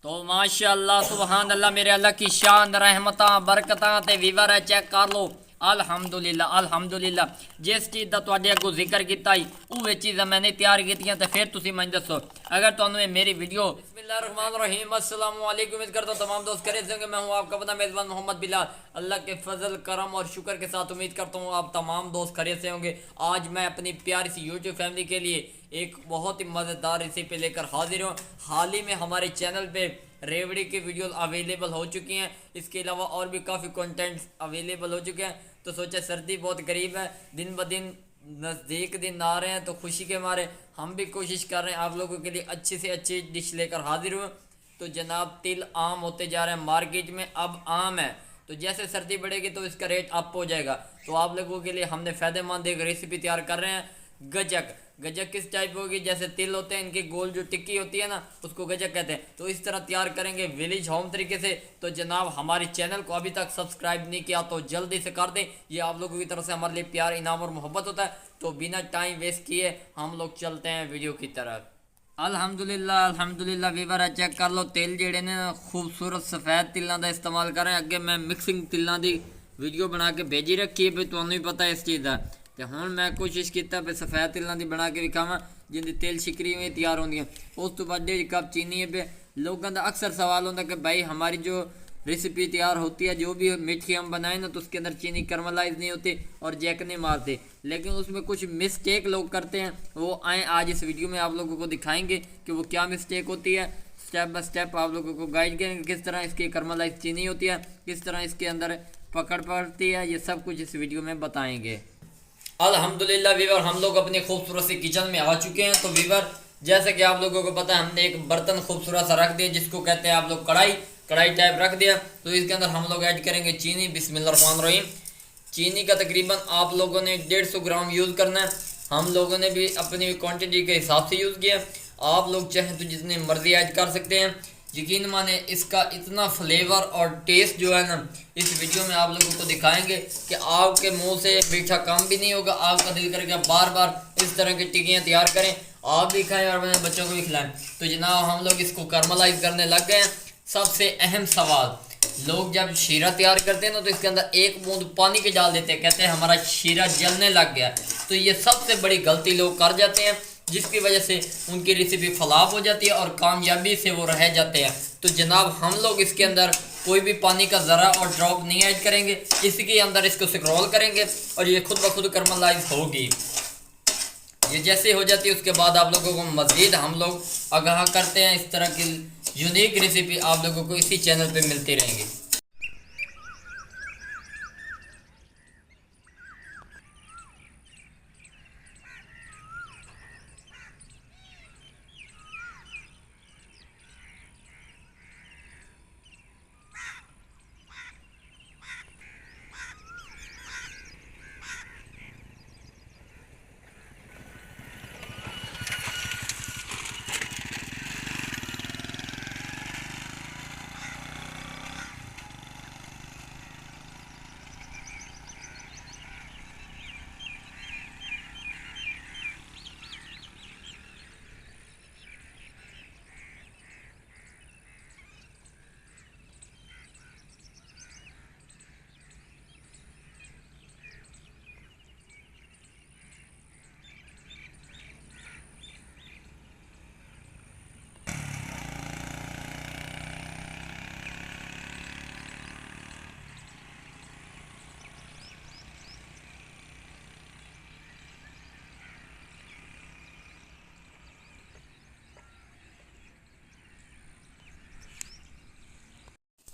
तो माशाअल्लाह सुबहान अल्लाह मेरे अल्लाह की शान रहमत बरकत ते वीवर है चेक कर लो। अल्हम्दुलिल्लाह अल्हम्दुलिल्लाह जिस चीज़ का तुहाडे अगों जिक्र किया वो चीज़ां मैंने तैयार कीतियां ते फिर तुसीं मैनूं दसो अगर तुहानूं मेरी वीडियो बिस्मिल्लाहिर्रहमानिर्रहीम अस्सलाम वालेकुम उम्मीद करता हूं तमाम दोस्त खैरियत से होंगे। मैं हूं आपका अपना मेज़बान मोहम्मद बिलाल। अल्लाह के फजल करम और शुक्र के साथ उम्मीद करता हूं आप तमाम दोस्त खैरियत से होंगे। आज मैं अपनी प्यारी सी यूट्यूब फैमिली के लिए एक बहुत ही मज़ेदार रेसिपी लेकर हाजिर हूँ। हाल ही में हमारे चैनल पे रेवड़ी की वीडियो अवेलेबल हो चुकी हैं। इसके अलावा और भी काफ़ी कंटेंट्स अवेलेबल हो चुके हैं। तो सोचा सर्दी बहुत करीब है, दिन ब दिन नज़दीक दिन आ रहे हैं, तो खुशी के मारे हम भी कोशिश कर रहे हैं आप लोगों के लिए अच्छी से अच्छी डिश लेकर हाजिर हुए। तो जनाब तिल आम होते जा रहे हैं मार्केट में, अब आम है तो जैसे सर्दी बढ़ेगी तो इसका रेट अप हो जाएगा। तो आप लोगों के लिए हमने फ़ायदेमंद एक रेसिपी तैयार कर रहे हैं। गजक गजक किस टाइप होगी, जैसे तिल होते हैं इनकी गोल जो टिक्की होती है ना उसको गजक कहते हैं। तो इस तरह तैयार करेंगे विलेज होम तरीके से। तो जनाब हमारे चैनल को अभी तक सब्सक्राइब नहीं किया तो जल्दी से कर दें, ये आप लोगों की तरफ से हमारे लिए प्यार इनाम और मोहब्बत होता है। तो बिना टाइम वेस्ट किए हम लोग चलते हैं वीडियो की तरफ। अल्हम्दुलिल्लाह अल्हम्दुलिल्लाह वीवर चेक कर लो तिल जेडे ने खूबसूरत सफ़ेद तिलों का इस्तेमाल करें। अगे मैं मिक्सिंग तिलों की वीडियो बना के भेजी रखी है, भी तुम्हें भी पता है इस चीज़ का। तो हुण मैं कोशिश किया भी सफ़ेद तिलों की बना के विखावा जिंदी तिल शिकरी में तैयार होंगी। उस तो बाद 1 कप चीनी है पे लोगों का अक्सर सवाल होता कि भाई हमारी जो रेसिपी तैयार होती है जो भी मीठी हम बनाए ना तो उसके अंदर चीनी करमलाइज नहीं होती और जैक नहीं मारते, लेकिन उसमें कुछ मिस्टेक लोग करते हैं। वो आए आज इस वीडियो में आप लोगों को दिखाएंगे कि वो क्या मिस्टेक होती है। स्टेप बाय स्टेप आप लोगों को गाइड करेंगे किस तरह इसकी करमलाइज चीनी होती है, किस तरह इसके अंदर पकड़ पड़ती है, ये सब कुछ इस वीडियो में बताएंगे। अल्हम्दुलिल्लाह वीवर हम लोग अपनी खूबसूरत सी किचन में आ चुके हैं। तो वीवर जैसे कि आप लोगों को पता है हमने एक बर्तन खूबसूरत सा रख दिया जिसको कहते हैं आप लोग कढ़ाई टाइप रख दिया। तो इसके अंदर हम लोग ऐड करेंगे चीनी। बिस्मिल्लाहिर्रहमानिर्रहीम। चीनी का तकरीबन आप लोगों ने 150 ग्राम यूज़ करना है। हम लोगों ने भी अपनी क्वांटिटी के हिसाब से यूज़ किया। आप लोग चाहें तो जितनी मर्जी ऐड कर सकते हैं। यकीन माने इसका इतना फ्लेवर और टेस्ट जो है ना इस वीडियो में आप लोगों को दिखाएंगे कि आपके मुंह से मीठा कम भी नहीं होगा। आपका दिल करेगा बार बार इस तरह की टिक्कियाँ तैयार करें, आप भी खाएं और अपने बच्चों को भी खिलाएं। तो जनाब हम लोग इसको करमलाइज करने लग गए हैं। सबसे अहम सवाल, लोग जब शीरा तैयार करते हैं ना तो इसके अंदर 1 बूंद पानी के डाल देते हैं, कहते हैं हमारा शीरा जलने लग गया। तो ये सबसे बड़ी गलती लोग कर जाते हैं जिसकी वजह से उनकी रेसिपी फ्लॉप हो जाती है और कामयाबी से वो रह जाते हैं। तो जनाब हम लोग इसके अंदर कोई भी पानी का ज़रा और ड्रॉप नहीं ऐड करेंगे, इसके अंदर इसको स्क्रॉल करेंगे और ये खुद ब खुद करमलाइज होगी। ये जैसे हो जाती है उसके बाद आप लोगों को मज़ीद हम लोग आगाह करते हैं। इस तरह की यूनिक रेसिपी आप लोगों को इसी चैनल पे मिलती रहेंगी।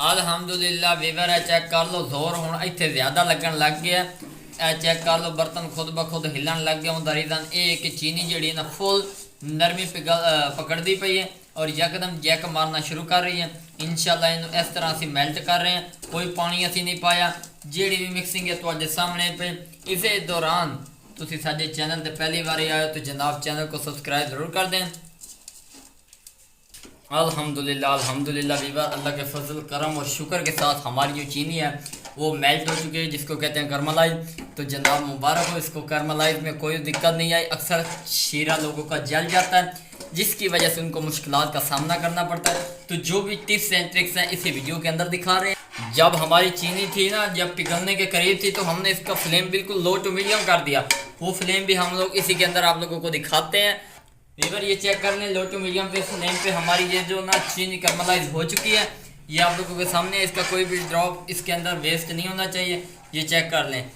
अल्हम्दुलिल्लाह वीवर है चेक कर लो जोर हूँ इतने ज़्यादा लगन लग गया। चेक कर लो बर्तन खुद ब खुद हिलन लग गया। उनका रीज़न ये कि चीनी जी ना फुल नरमी पकड़ती पई है और यकदम जैक मारना शुरू कर रही है। इंशाल्लाह इन्हों इस तरह असी मेल्ट कर रहे हैं, कोई पानी असी नहीं पाया। जी भी मिक्सिंग है तो सामने पे। इस दौरान तुम साडे चैनल पर पहली बार आए तो जनाब चैनल को सब्सक्राइब ज़रूर कर दें। अल्हम्दुलिल्लाह अल्हम्दुलिल्लाह वीवर अल्लाह के फजल करम और शुक्र के साथ हमारी जो चीनी है वो मेल्ट हो चुकी है जिसको कहते हैं करमलाइज। तो जनाब मुबारक हो, इसको करमलाइज में कोई दिक्कत नहीं आई। अक्सर शीरा लोगों का जल जाता है जिसकी वजह से उनको मुश्किलात का सामना करना पड़ता है। तो जो भी टिप्स एंड ट्रिक्स हैं इसी वीडियो के अंदर दिखा रहे हैं। जब हमारी चीनी थी ना, जब पिघलने के करीब थी, तो हमने इसका फ्लेम बिल्कुल लो टू मीडियम कर दिया। वो फ्लेम भी हम लोग इसी के अंदर आप लोगों को दिखाते हैं। वीवर ये चेक कर लें, लो टू मीडियम पे फ्लेम पे हमारी ये जो ना चीनी कैरमलाइज हो चुकी है। ये आप लोगों के सामने, इसका कोई भी ड्रॉप इसके अंदर वेस्ट नहीं होना चाहिए। ये चेक कर लें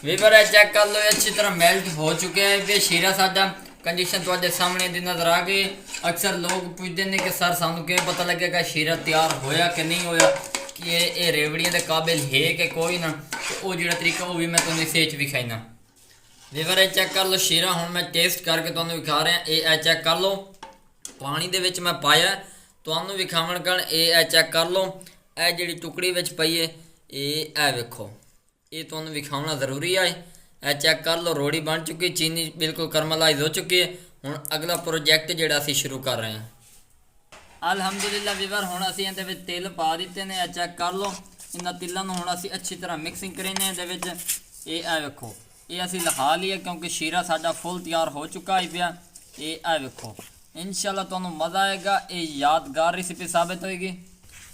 वीवर है, चेक कर लो, ये अच्छी तरह मेल्ट हो चुके हैं। ये शीरा साडा कंडीशन थोड़े सामने दी नजर आ गई। अक्सर लोग पूछते हैं कि सर सानू किवें पता लगेगा शीरा तैयार होया कि नहीं होया, कि ये रेवड़ियां के काबिल है कि कोई ना। तो वो जो तरीका वो भी मैं तुम्हें सेच विखाईना। वीवर है चेक कर लो शीरा, हुण मैं टेस्ट करके तुम्हें विखा रहा। ये चेक कर लो, पानी दे विच मैं पाया तुम्हें विखावन कर। ये चेक कर लो, यह जी टुकड़ी विच पई है, ये वेखो, ये तुम्हें विखाना जरूरी है। यह चेक कर लो, रोड़ी बन चुकी, चीनी बिल्कुल करमलाइज हो चुकी है। हुण अगला प्रोजेक्ट जिहड़ा असीं शुरू कर रहे हैं। अलहमदुलिल्लाह वीवर, हुण असीं इहदे विच तिल पा दित्ते ने। यह चेक कर लो, इन्हां तिल्लां नूं हुण असीं अच्छी तरह मिक्सिंग करेंगे इहदे विच। ये वेखो, ये असीं लिखा लिए क्योंकि शीरा साडा फुल तैयार हो चुका है पिया। ये वेखो, इंशाअल्लाह तुहानूं मज़ा आएगा। ये यादगार रेसिपी साबित होएगी।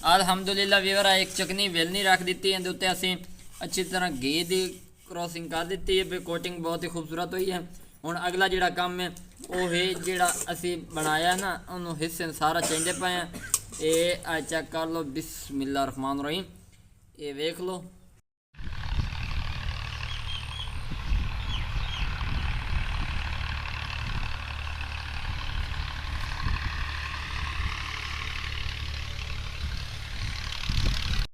अलहमदुलिल्लाह वीवर, एक चकनी वेलनी रख दी, इहदे उत्ते असीं अच्छी तरह घी की क्रॉसिंग कर दी है। कोटिंग बहुत ही खूबसूरत हुई है। हुण अगला जिहड़ा काम है वो है जिहड़ा असीं बनाया ना, उन्होंने हिस्से सारा चेंजे पे हैं। ये चेक कर लो, बिस्मिल्लाह रहमान रहीम, ये वेख लो।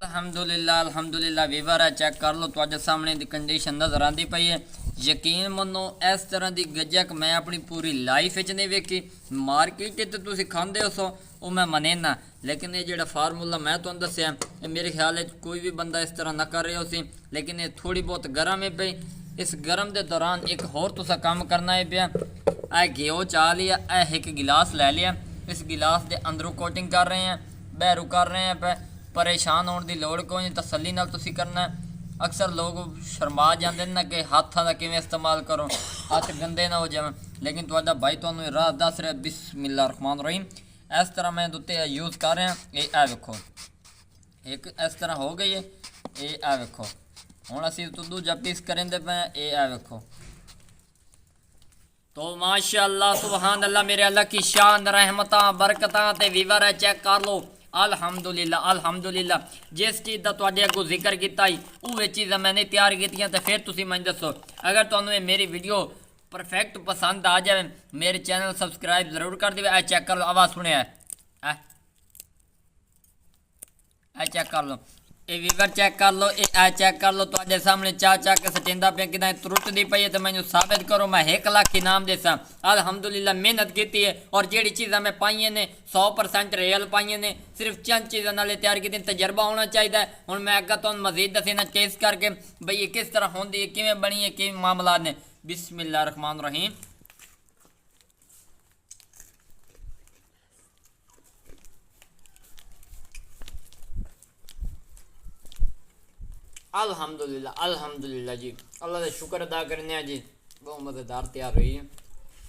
अल्हम्दुलिल्लाह अल्हम्दुलिल्लाह वीवर है, चेक कर लो, तुहाडे सामने दी कंडीशन नज़र आती पई है। यकीन मनो, इस तरह की गजक मैं अपनी पूरी लाइफ च नहीं वेखी। मार्केट तो तुसीं खांदे हो सो वो मैं मने ना, लेकिन ये जिहड़ा फार्मूला मैं तुहानूं दस्सिया, मेरे ख्याल कोई भी बंदा इस तरह ना कर रहा उसी। लेकिन ये थोड़ी बहुत गर्म है पई। इस गर्म के दौरान एक होर तुसा काम करना है पिया। घ्यो चा लिया, एक गिलास लै लिया, इस गिलास के अंदरों कोटिंग कर रहे हैं, बहरू कर रहे हैं पे। परेशान होने की लड़ कोई नहीं, तसल्ली नाल तुसीं करना है। अक्सर लोग शर्मा जाते हैं ना कि हाथों का किवें इस्तेमाल करो, हाथ गंदे ना हो जाए। लेकिन तुहाडा भाई तुहानूं राह दस रहा, बिस्मिल्लाह रहमान रहीम। इस तरह मैं उत्ते यूज़ कर रहा। ये वेखो, एक इस तरह हो गई है। ये वेखो, हुण असीं दूजा पीस करेंदे पे। ये वेखो, तो माशाअल्लाह सुबहान अल्लाह, मेरे अल्लाह की शान रहमतां बरकतां ते वीवर है, चेक कर लो। अलहमदुलिल्लाह अल्हम्दुलिल्लाह, जिस चीज़ का तुहाडे अगों जिक्र किया उह चीज़ां मैंने तैयार कीतियां। तो फिर तुसीं मैनूं दसो, अगर तुहानूं ये मेरी वीडियो परफेक्ट पसंद आ जाए, मेरे चैनल सबसक्राइब जरूर कर देवे। ए चेक कर लो, आवाज़ सुनिया है, ए चेक कर लो, ये वीवर चेक कर लो, ये चेक कर लो, तुहाडे सामने चा के सटेंदा पे कि त्रुटदी पई है। तो मैनूं साबित करो, मैं 1 लाख इनाम देसा। अलहमदुलिल्लाह मेहनत की है, और जिहड़ी चीज़ां मैं पाइयां ने 100% रियल पाइयां ने, सिर्फ चंद चीज़ों नाल तैयार की। तजर्बा होना चाहिए। हुण मैं अग्गे तुहानूं मजीद दस्सना टेस्ट करके बई ये किस तरह होंदी है, किवें बनी है, किवें मामला ने। बिस्मिल्लाह रहमान रहीम। अल्हम्दुलिल्लाह अल्हम्दुलिल्लाह जी, अल्लाह का शुक्र अदा करने जी, बहुत मज़ेदार तैयार हुई है।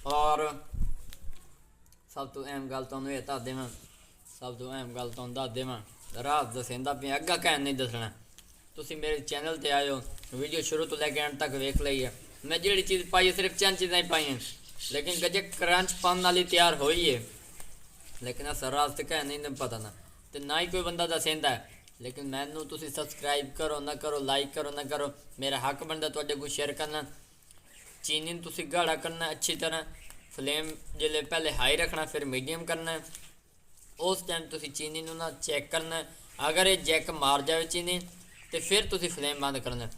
और सब तो अहम गल तुहानूं ये दस देवां, सब तो अहम गल तुहानूं दस देवां, राह दसेंदा पे अग्गा कहन नहीं दसना। तुसीं मेरे चैनल ते आए हो, वीडियो शुरू तो लैके एंड तक वेख ली है। मैं जिहड़ी चीज़ पाई है सिर्फ चंद चीज़ां ही पाई हैं, लेकिन गजक क्रंच पाने वाली तैयार हुई है। लेकिन अस राज तो कह नहीं पता ना, तो ना ही कोई बंदा दसेंदा है। लेकिन मैनू तुसीं सबसक्राइब करो ना करो, लाइक करो ना करो, मेरा हक बनता तुहाडे कोल शेयर करना। चीनी तुसीं गाढ़ा करना अच्छी तरह, फ्लेम जिले पहले हाई रखना, फिर मीडियम करना है। उस टाइम तुसीं चीनी नूं ना चेक करना है। अगर ये जैक मार जाए चीनी, तो फिर तुसीं फ्लेम बंद करना है।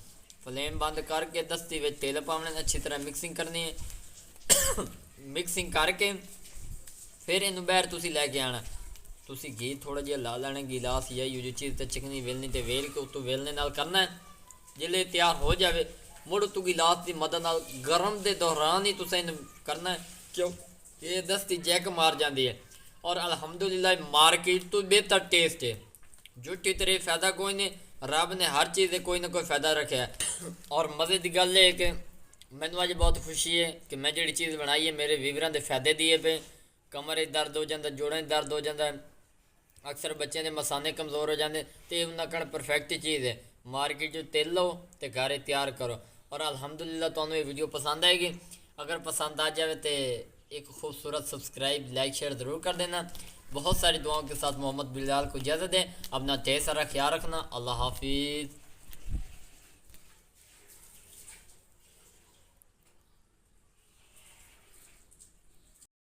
फ्लेम बंद करके दस्ती में तेल पावना, अच्छी तरह मिक्सिंग करनी है। मिक्सिंग करके फिर इनू बहर तुसीं लैके आना। तुसीं घी थोड़ा जिहा ला लैना, गिलास या यूँ चीज़ तो चिकनी वेलनी तो वेल के उत्तों वेलने नाल करना है। जिले तैयार हो जाए मुड़ तू गिलास की मदद नाल गर्म के दौरान ही तुसें इनू करना है, क्यों ये दस्ती जैक मार जाती है। और अलहमदुलिल्लाह मार्केट तो बेहतर टेस्ट है। झूठी तेरे फायदा कोई नहीं, रब ने हर चीज़ कोई ना कोई फायदा रखा है। और मज़े की गल है कि मैनू अज बहुत खुशी है कि मैं जी चीज़ बनाई है मेरे व्यूवरां दे फायदे दिए पे। कमर दर्द हो जाता, जोड़ों दर्द हो जाता है, अक्सर बच्चों के मसाने कमज़ोर हो जाते, तो उन्होंने परफेक्ट चीज़ है। मार्केट जो तेल लो तो घर तैयार करो। और अल्हम्दुलिल्लाह तुहानू ये वीडियो पसंद आएगी। अगर पसंद आ जाए तो एक खूबसूरत सब्सक्राइब लाइक शेयर ज़रूर कर देना। बहुत सारी दुआओं के साथ मोहम्मद बिलाल को इजाज़त दें। अपना ढेर सारा ख्याल रखना। अल्लाह हाफिज़।